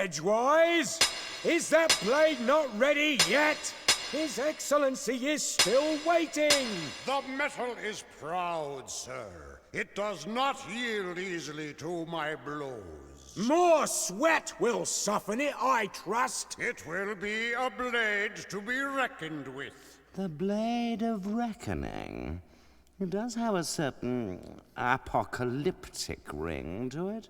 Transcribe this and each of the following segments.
Edgewise, is that blade not ready yet? His Excellency is still waiting. The metal is proud, sir. It does not yield easily to my blows. More sweat will soften it, I trust. It will be a blade to be reckoned with. The Blade of Reckoning. It does have a certain apocalyptic ring to it.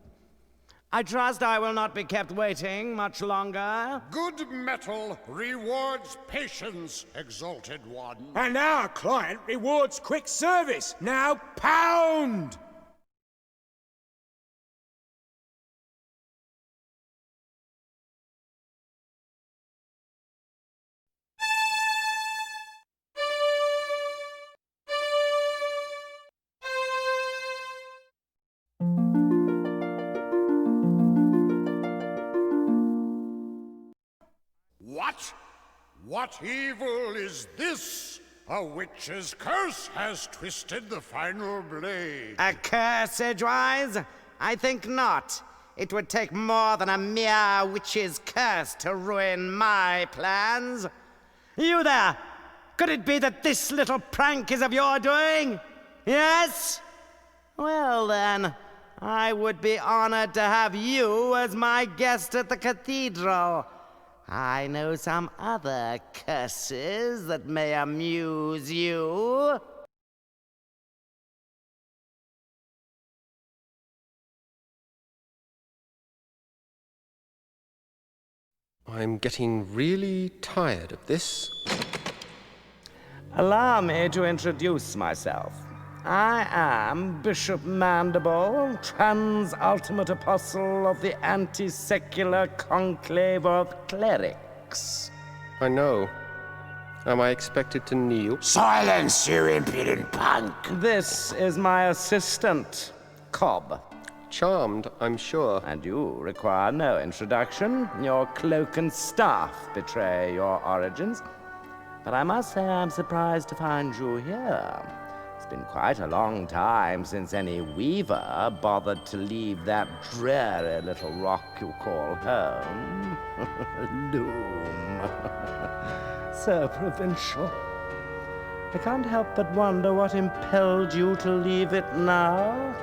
I trust I will not be kept waiting much longer. Good metal rewards patience, Exalted One. And our client rewards quick service. Now pound! What? What evil is this? A witch's curse has twisted the final blade. A curse, Edgewise? I think not. It would take more than a mere witch's curse to ruin my plans. You there! Could it be that this little prank is of your doing? Yes? Well then, I would be honored to have you as my guest at the cathedral. I know some other curses that may amuse you. I'm getting really tired of this. Allow me to introduce myself. I am Bishop Mandible, trans-ultimate apostle of the anti-secular conclave of clerics. I know. Am I expected to kneel? Silence, you impudent punk! This is my assistant, Cobb. Charmed, I'm sure. And you require no introduction. Your cloak and staff betray your origins. But I must say I'm surprised to find you here. It's been quite a long time since any weaver bothered to leave that dreary little rock you call home. Loom. So provincial. I can't help but wonder what impelled you to leave it now.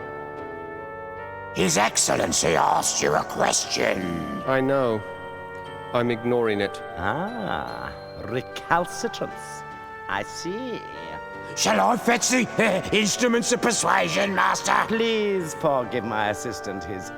His Excellency asked you a question. I know. I'm ignoring it. Ah, recalcitrance. I see. Shall I fetch the instruments of persuasion, Master? Please forgive my assistant his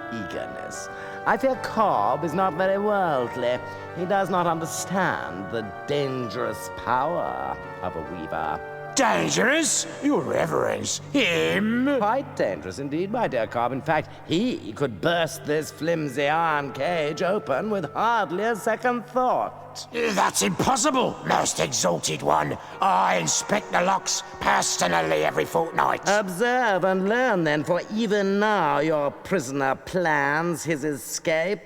eagerness. I fear Cobb is not very worldly. He does not understand the dangerous power of a weaver. Dangerous? Your Reverence. Him? Quite dangerous indeed, my dear Cobb. In fact, he could burst this flimsy iron cage open with hardly a second thought. That's impossible, Most Exalted One. I inspect the locks personally every fortnight. Observe and learn then, for even now your prisoner plans his escape.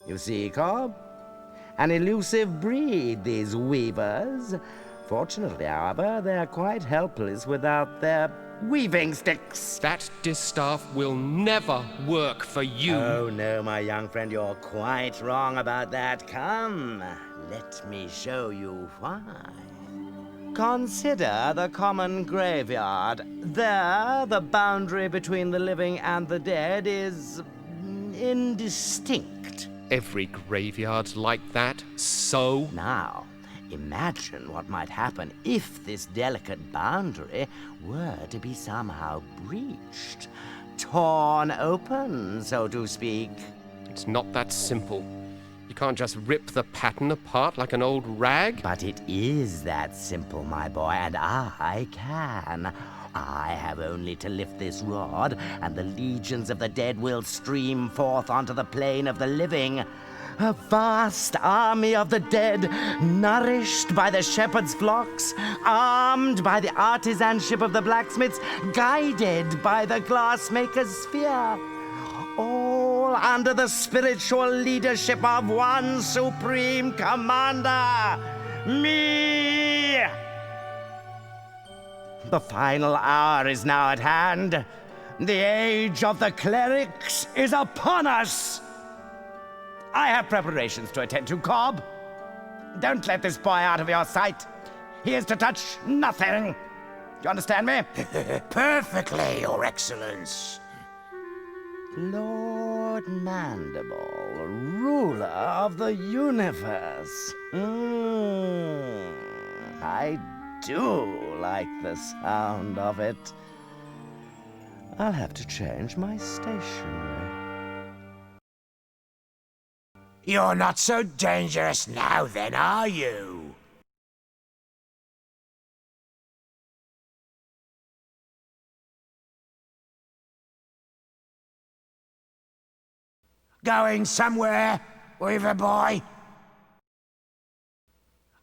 You see, Cobb? An elusive breed, these weavers. Fortunately, however, they're quite helpless without their weaving sticks. That distaff will never work for you. Oh, no, my young friend, you're quite wrong about that. Come, let me show you why. Consider the common graveyard. There, the boundary between the living and the dead is indistinct. Every graveyard's like that, so? Now, imagine what might happen if this delicate boundary were to be somehow breached. Torn open, so to speak. It's not that simple. You can't just rip the pattern apart like an old rag. But it is that simple, my boy, and I can. I have only to lift this rod, and the legions of the dead will stream forth onto the plane of the living. A vast army of the dead, nourished by the shepherd's flocks, armed by the artisanship of the blacksmiths, guided by the glassmaker's sphere. All under the spiritual leadership of one supreme commander, me! The final hour is now at hand. The age of the clerics is upon us. I have preparations to attend to, Cobb. Don't let this boy out of your sight. He is to touch nothing. Do you understand me? Perfectly, Your Excellence. Lord Mandible, ruler of the universe. I do like the sound of it. I'll have to change my stationery. You're not so dangerous now, then, are you? Going somewhere, Weaver boy?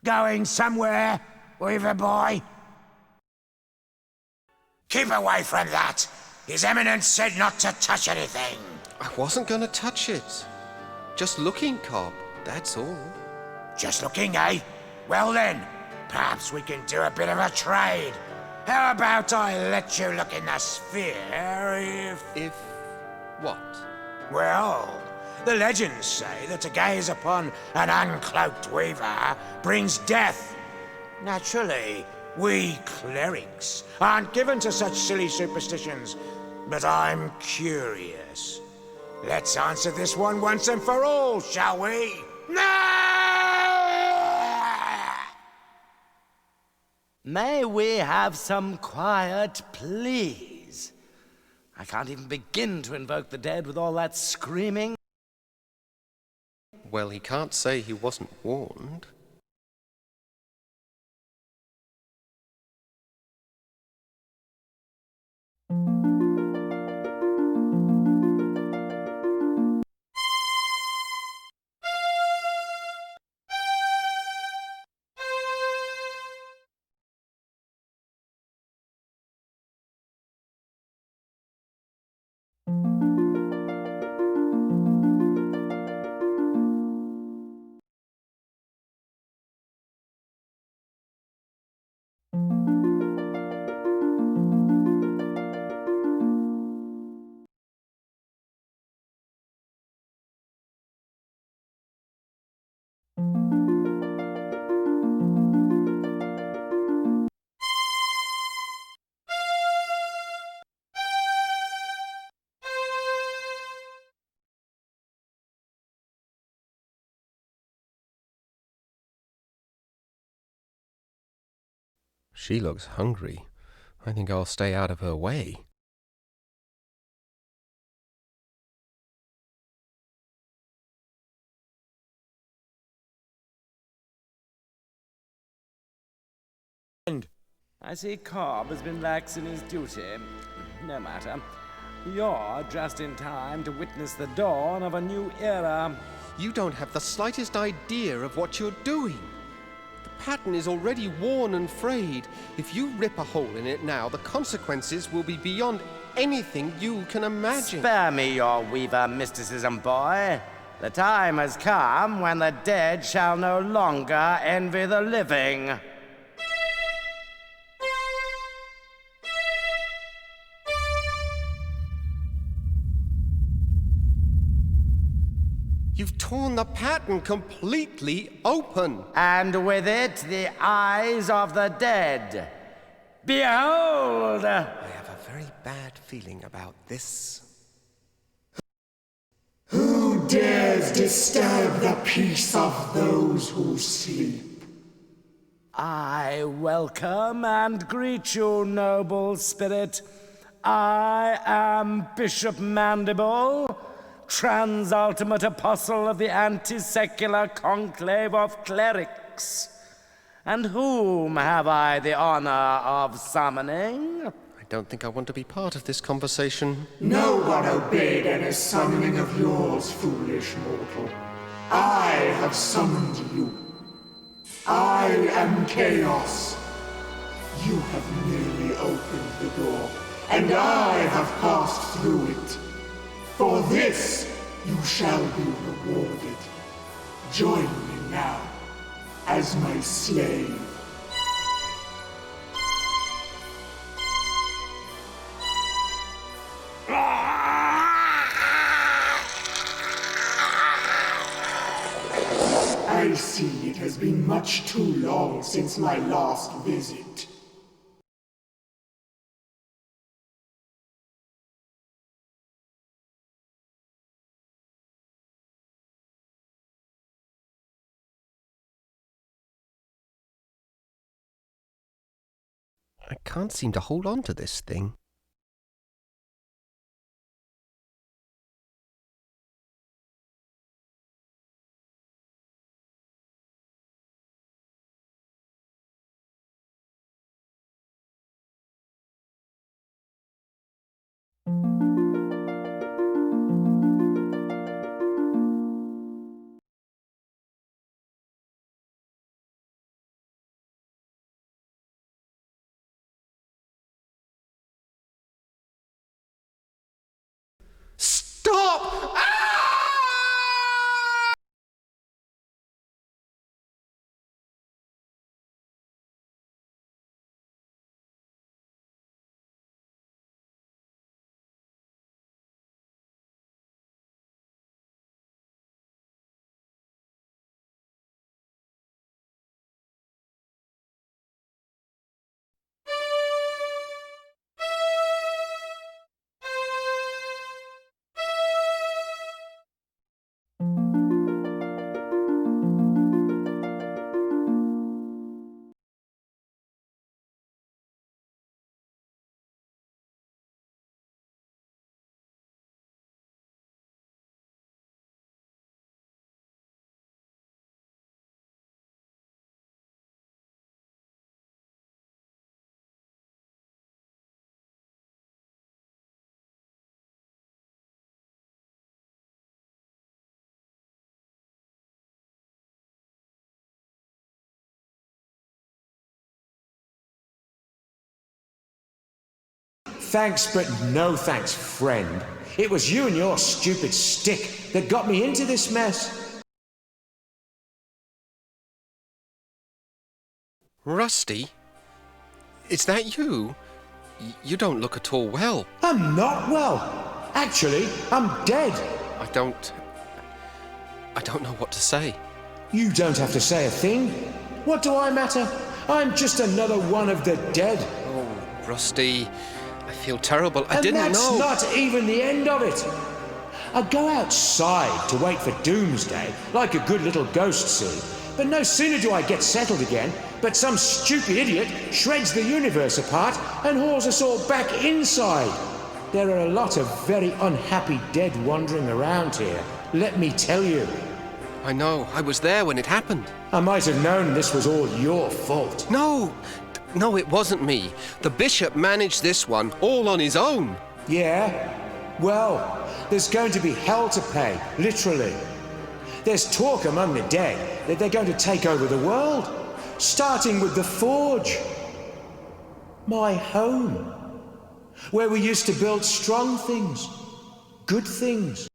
Going somewhere, Weaver boy? Keep away from that! His Eminence said not to touch anything! I wasn't going to touch it. Just looking, Cobb, that's all. Just looking, eh? Well then, perhaps we can do a bit of a trade. How about I let you look in the sphere if... If... what? Well, the legends say that to gaze upon an uncloaked weaver brings death. Naturally, we clerics aren't given to such silly superstitions, but I'm curious. Let's answer this one once and for all, shall we? May we have some quiet, please? I can't even begin to invoke the dead with all that screaming. Well, he can't say he wasn't warned. She looks hungry. I think I'll stay out of her way. I see Cobb has been lax in his duty. No matter. You're just in time to witness the dawn of a new era. You don't have the slightest idea of what you're doing. The pattern is already worn and frayed. If you rip a hole in it now, the consequences will be beyond anything you can imagine. Spare me your weaver mysticism, boy. The time has come when the dead shall no longer envy the living. You've torn the pattern completely open. And with it, the eyes of the dead. Behold! I have a very bad feeling about this. Who dares disturb the peace of those who sleep? I welcome and greet you, noble spirit. I am Bishop Mandible, Transultimate Apostle of the Anti-Secular Conclave of Clerics. And whom have I the honor of summoning? I don't think I want to be part of this conversation. No one obeyed any summoning of yours, foolish mortal. I have summoned you. I am Chaos. You have merely opened the door, and I have passed through it. For this, you shall be rewarded. Join me now, as my slave. I see it has been much too long since my last visit. I can't seem to hold on to this thing. Stop! Thanks, but no thanks, friend. It was you and your stupid stick that got me into this mess. Rusty? Is that you? You don't look at all well. I'm not well. Actually, I'm dead. I don't know what to say. You don't have to say a thing. What do I matter? I'm just another one of the dead. Oh, Rusty, I feel terrible. I And didn't know. that's not even the end of it. I go outside to wait for doomsday, like a good little ghost see. But no sooner do I get settled again, but some stupid idiot shreds the universe apart and hauls us all back inside. There are a lot of very unhappy dead wandering around here, let me tell you. I know. I was there when it happened. I might have known this was all your fault. No, it wasn't me. The bishop managed this one all on his own. Yeah? Well, there's going to be hell to pay, literally. There's talk among the dead that they're going to take over the world, starting with the Forge. My home. Where we used to build strong things, good things.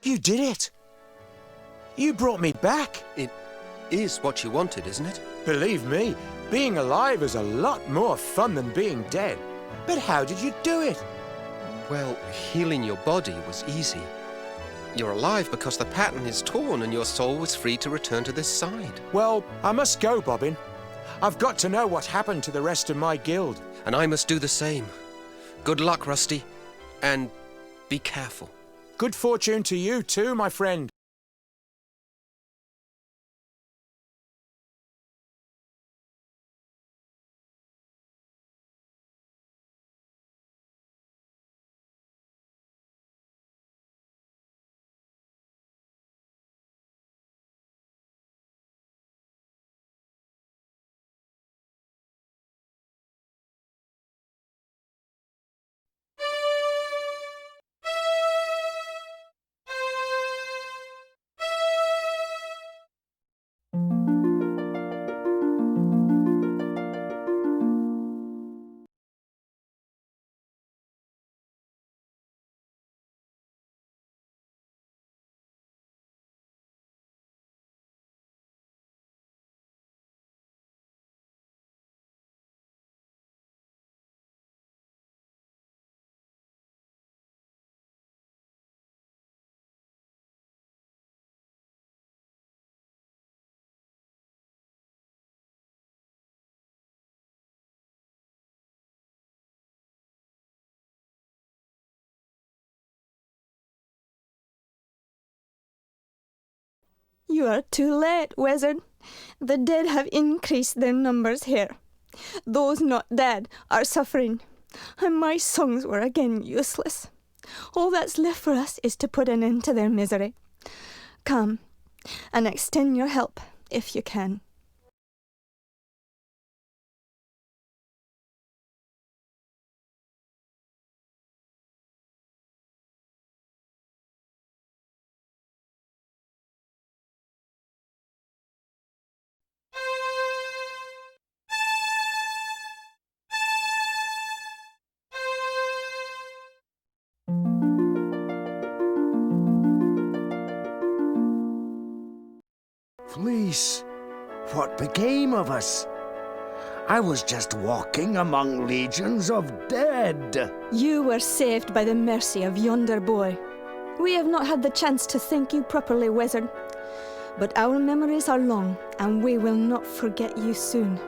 You did it. You brought me back. It is what you wanted, isn't it? Believe me, being alive is a lot more fun than being dead. But how did you do it? Well, healing your body was easy. You're alive because the pattern is torn and your soul was free to return to this side. Well, I must go, Bobbin. I've got to know what happened to the rest of my guild. And I must do the same. Good luck, Rusty. And be careful. Good fortune to you too, my friend. You are too late, wizard. The dead have increased their numbers here. Those not dead are suffering, and my songs were again useless. All that's left for us is to put an end to their misery. Come, and extend your help, if you can. Fleece, what became of us? I was just walking among legions of dead. You were saved by the mercy of yonder boy. We have not had the chance to thank you properly, wizard. But our memories are long, and we will not forget you soon.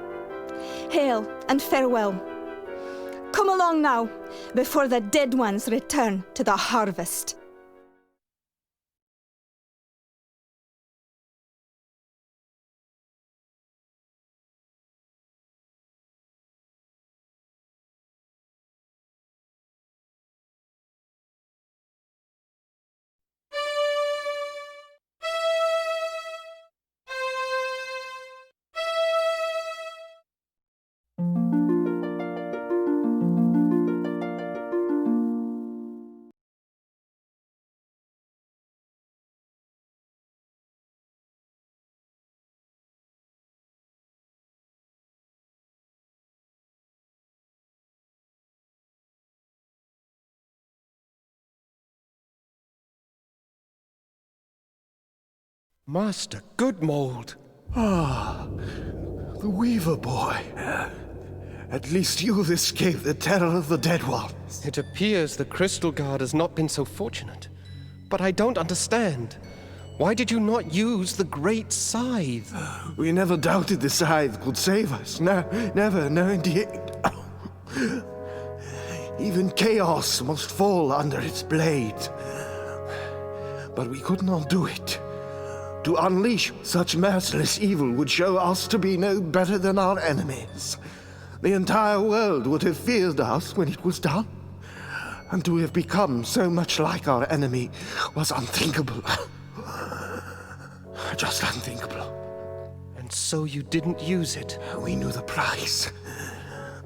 Hail and farewell. Come along now, before the dead ones return to the harvest. Master Goodmold. The Weaver boy. At least you've escaped the terror of the dead ones. It appears the Crystal Guard has not been so fortunate. But I don't understand. Why did you not use the Great Scythe? We never doubted the scythe could save us. No, never, no indeed. Even chaos must fall under its blade. But we could not do it. To unleash such merciless evil would show us to be no better than our enemies. The entire world would have feared us when it was done. And to have become so much like our enemy was unthinkable. Just unthinkable. And so you didn't use it? We knew the price.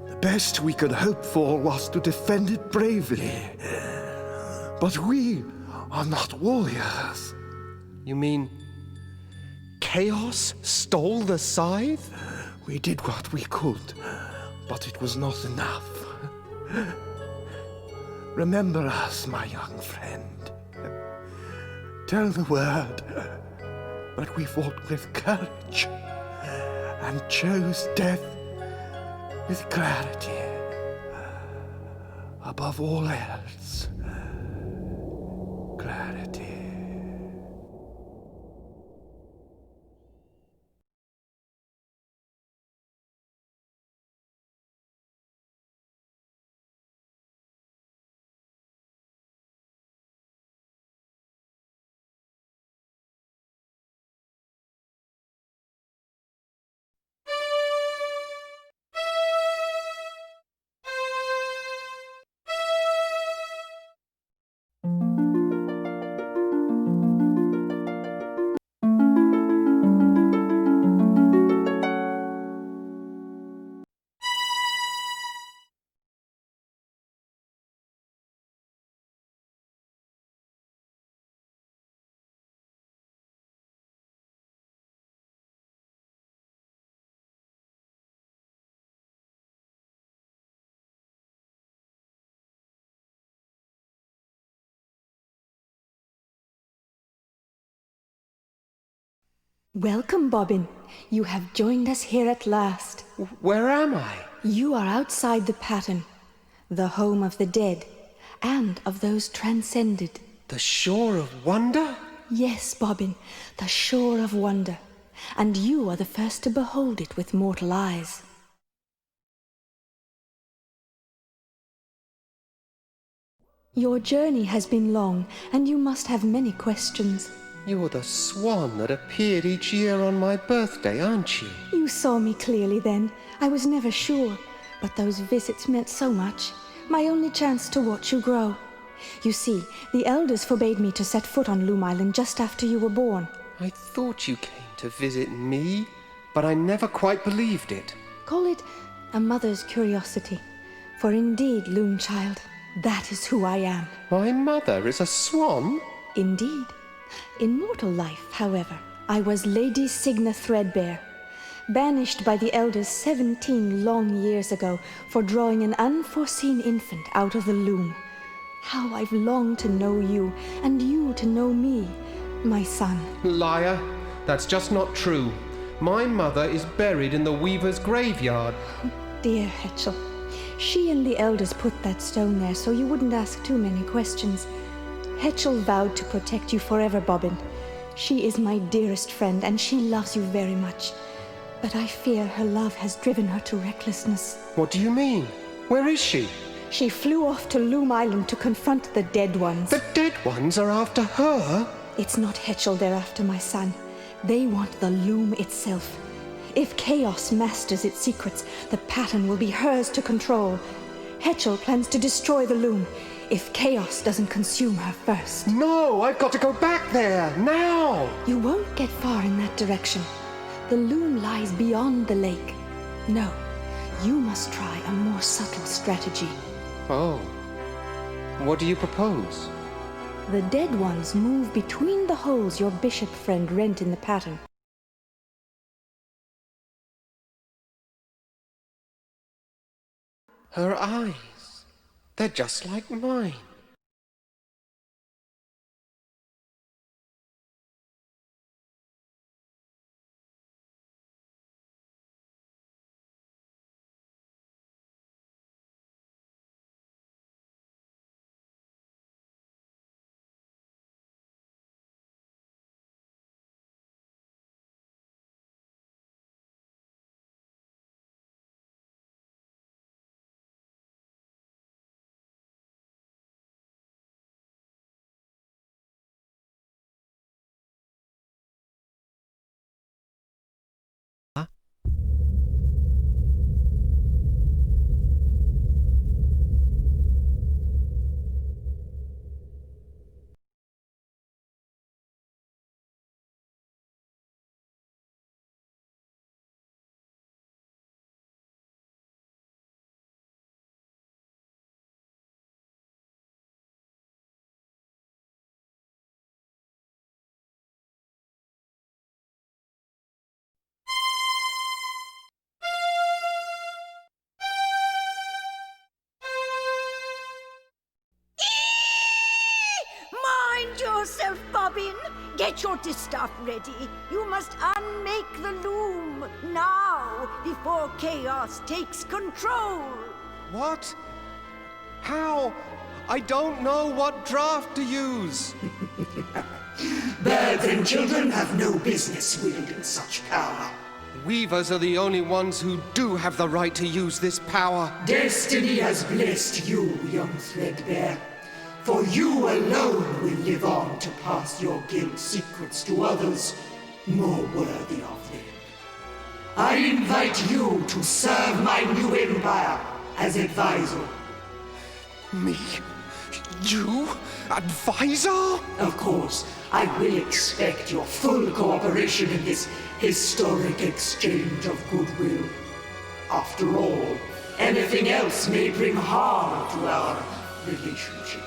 The best we could hope for was to defend it bravely. But we are not warriors. You mean Chaos stole the scythe? We did what we could, but it was not enough. Remember us, my young friend. Tell the word that we fought with courage and chose death with clarity above all else. Welcome, Bobbin. You have joined us here at last. Where am I? You are outside the pattern, the home of the dead, and of those transcended. The shore of wonder? Yes, Bobbin, the shore of wonder. And you are the first to behold it with mortal eyes. Your journey has been long, and you must have many questions. You're the swan that appeared each year on my birthday, aren't you? You saw me clearly then. I was never sure, but those visits meant so much. My only chance to watch you grow. You see, the elders forbade me to set foot on Loom Island just after you were born. I thought you came to visit me, but I never quite believed it. Call it a mother's curiosity. For indeed, Loom child, that is who I am. My mother is a swan? Indeed. In mortal life, however, I was Lady Signa Threadbare, banished by the elders 17 long years ago for drawing an unforeseen infant out of the loom. How I've longed to know you, and you to know me, my son. Liar. That's just not true. My mother is buried in the weaver's graveyard. Dear Hetchel, she and the elders put that stone there so you wouldn't ask too many questions. Hetchel vowed to protect you forever, Bobbin. She is my dearest friend, and she loves you very much. But I fear her love has driven her to recklessness. What do you mean? Where is she? She flew off to Loom Island to confront the dead ones. The dead ones are after her? It's not Hetchel they're after, my son. They want the loom itself. If Chaos masters its secrets, the pattern will be hers to control. Hetchel plans to destroy the loom if Chaos doesn't consume her first. No, I've got to go back there, now! You won't get far in that direction. The loom lies beyond the lake. No, you must try a more subtle strategy. Oh. What do you propose? The dead ones move between the holes your bishop friend rent in the pattern. Her eyes. They're just like mine. Mind yourself, Bobbin. Get your distaff ready. You must unmake the loom now before Chaos takes control. What? How? I don't know what draft to use. Birds and children have no business wielding such power. Weavers are the only ones who do have the right to use this power. Destiny has blessed you, young Threadbare. For you alone will live on to pass your guild secrets to others more worthy of them. I invite you to serve my new empire as advisor. Me? You? Advisor? Of course, I will expect your full cooperation in this historic exchange of goodwill. After all, anything else may bring harm to our relationship.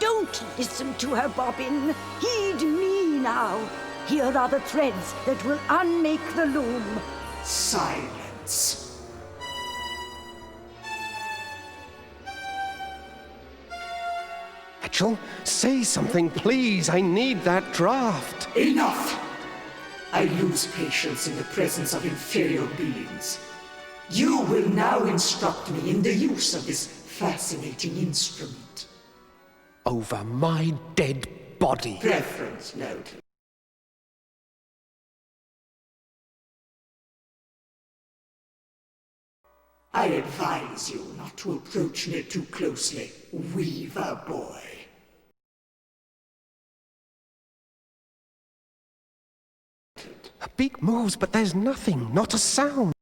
Don't listen to her, Bobbin. Heed me now. Here are the threads that will unmake the loom. Silence. Hetchel, say something, please. I need that draft. Enough! I lose patience in the presence of inferior beings. You will now instruct me in the use of this fascinating instrument. Over my dead body. Preference noted. I advise you not to approach me too closely, Weaver boy. A beak moves, but there's nothing, not a sound.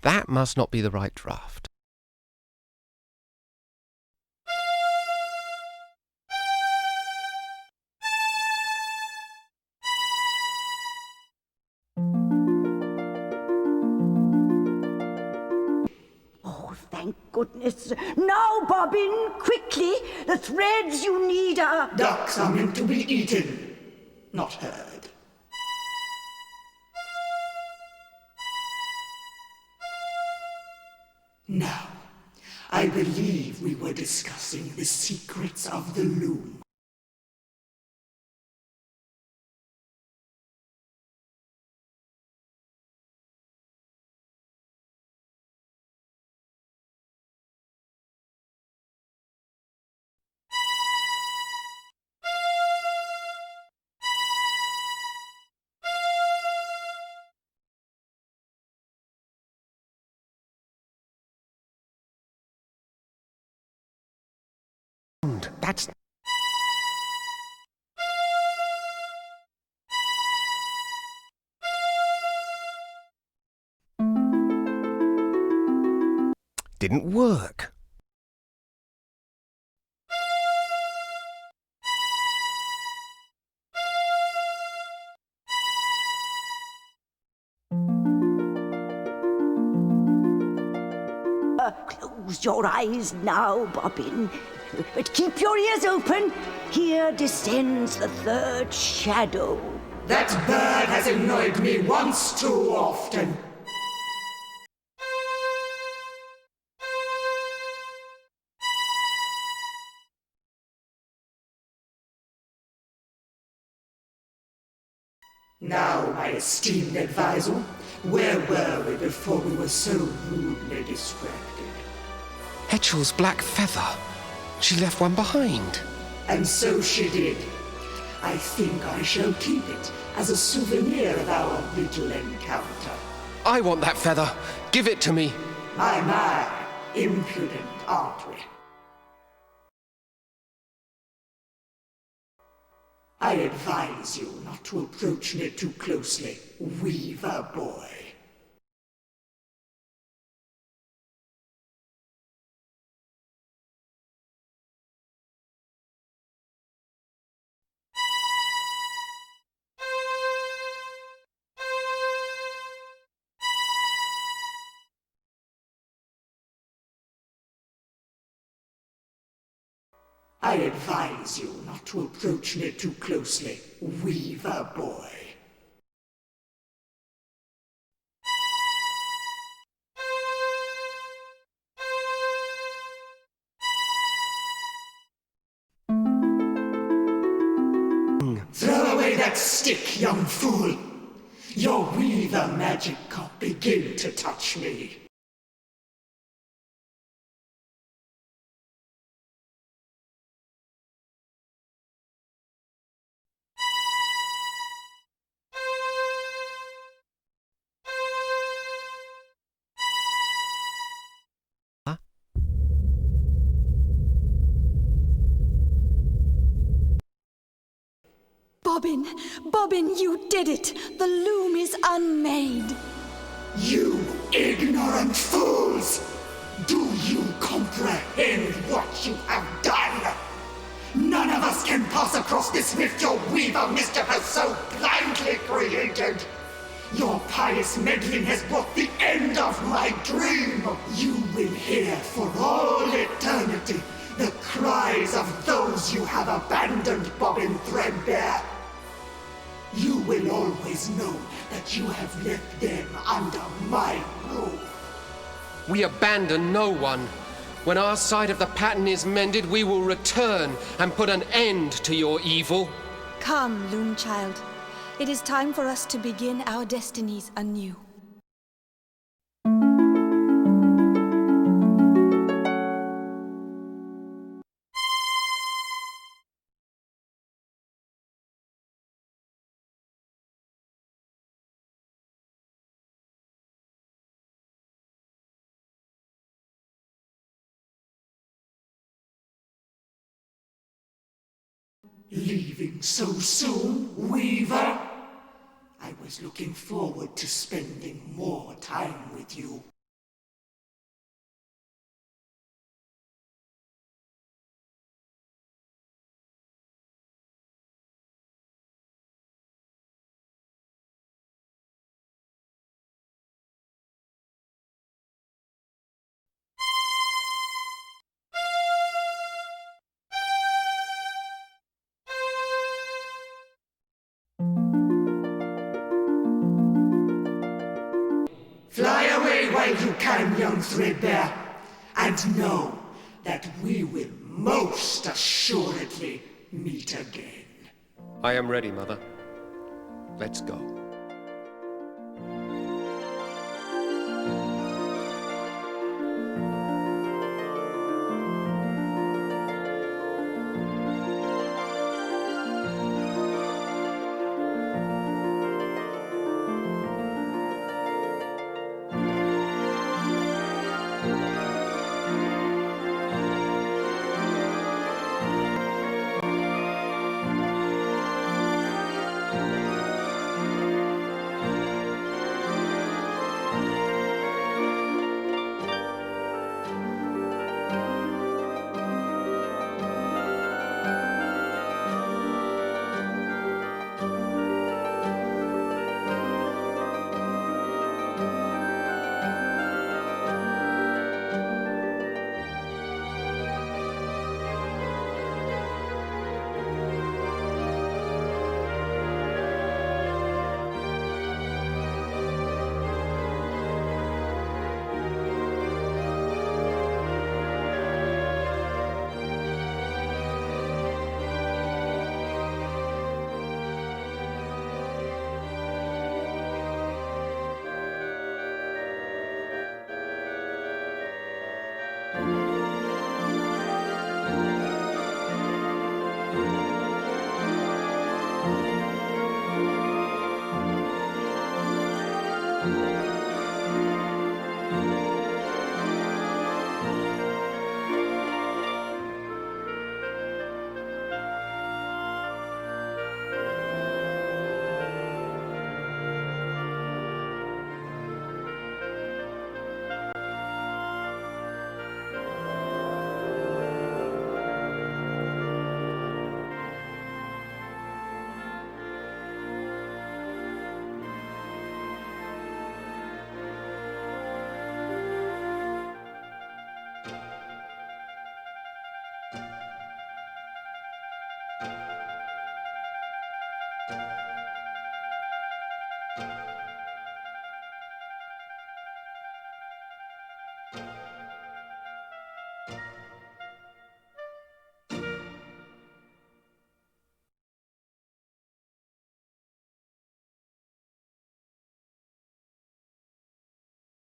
That must not be the right draft. Oh, thank goodness. Now, Bobbin, quickly! The threads you need are... Ducks are meant to be eaten, not heard. Now, I believe we were discussing the secrets of the Loom. That's... Didn't work. Close your eyes now, Bobbin. But keep your ears open. Here descends the third shadow. That bird has annoyed me once too often. Now, my esteemed advisor, where were we before we were so rudely distracted? Hetchel's black feather. She left one behind. And so she did. I think I shall keep it as a souvenir of our little encounter. I want that feather. Give it to me. My, impudent, aren't we? I advise you not to approach me too closely, Weaver boy. I advise you not to approach me too closely, Weaver boy. Throw away that stick, young fool! Your Weaver magic can't begin to touch me. Bobbin, you did it! The loom is unmade! You ignorant fools! Do you comprehend what you have done? None of us can pass across this rift your weaver mischief has so blindly created. Your pious meddling has brought the end of my dream. You will hear for all eternity the cries of those you have abandoned, Bobbin Threadbare. You will always know that you have left them under my roof. We abandon no one. When our side of the pattern is mended, we will return and put an end to your evil. Come, Loom Child. It is time for us to begin our destinies anew. Leaving so soon, Weaver? I was looking forward to spending more time with you. Fly away while you can, young Threadbare, and know that we will most assuredly meet again. I am ready, Mother. Let's go.